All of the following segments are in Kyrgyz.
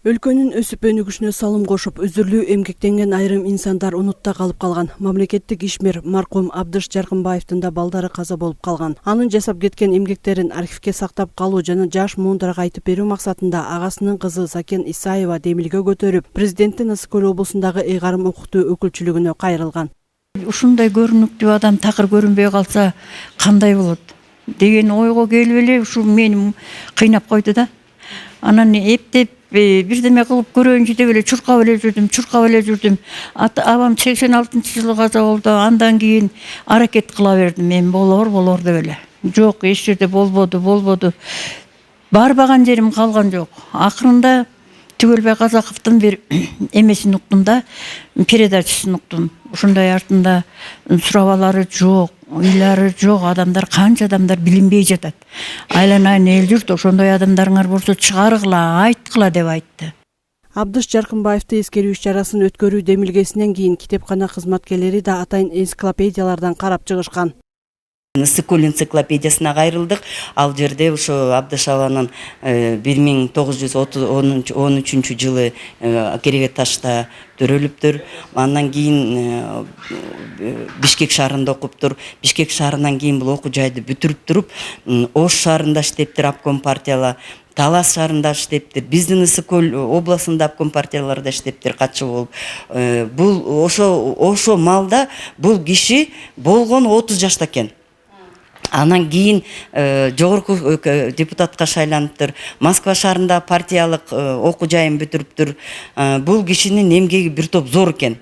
Өлкөнүн өсүп өнүгүшүнө салым кошуп, үзүрлүү эмгектенген айрым инсандар унутта калып калган. Мамлекеттик ишмер маркум Абдыш Жаркынбаевдин да балдары каза болуп калган. Анын жасап кеткен эмгектерин архивге сактап калуу жана жаш муундарга айтып берүү максатында агасынын кызы Закен Исаева демилге көтөрүп, президенттин Ысык Көл облусундагы ыйгарым укуктуу өкүлчүлүгүнө кайрылган. Ушундай көрүнүктүү адам такыр көрүнбөй калса кандай болот деген ойго келип эле ушу мени кыйнап койду да. Анан эптеп бирдеме кылып көрөйүнчү деп эле чуркап эле жүрдүм. Абам 86-жылы каза болду. Андан кийин аракет кыла бердим. Мен болор деп эле. Жок, эч жерде болбоду. Барбаган жерим калган жок. Акырында Түгөлбай Казаковдун бир эмесин уктум да, передачасын уктум. Ушундай артында сурабалары жок, ыйлары жок канча адамдар билинбей жатат. Айланайын эл журт, ошондой адамдарыңар болсо чыгаргыла, айткыла деп айтты. Абдыш Жаркынбаевди эскерүү иш-чарасын өткөрүү демилгесинен кийин китепкана кызматкерлери да атайын энциклопедиялардан карап чыгышкан. Ысык Көл энциклопедиясына кайрылдык. Ал жерде ошо Абдыш абанын 1913 жылы Керебет ташта төрөлүптүр. Андан кийин Бишкек шаарында окуптур. Бишкек шаарынан кийин бул окуу жайды бүтүрүп туруп, Ош шаарында иштептир обком партияла, Талас шаарында иштептир. Биздин Ысык Көл областында обком партияларда иштептир катчы болуп. Бул ошо малда бул киши болгон 30 жашта экен. Анан кийин жогорку депутатка шайланыптыр. Москва шаарында партиялык окуу жайын бүтүрүптүр. Бул кишинин эмгеги бир топ зор экен.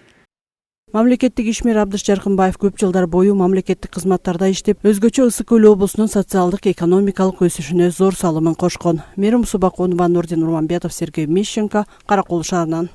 Мамлекеттик ишмер Абдыш Жаркынбаев көп жылдар бою мамлекеттик кызматтарда иштеп, өзгөчө Ысык Көл облусунун социалдык, экономикалык өсүшүнө зор салымын кошкон. Мээрим Субаконова, Нурдин Урманбетов, Сергей Мищенко, Каракол шаарынан.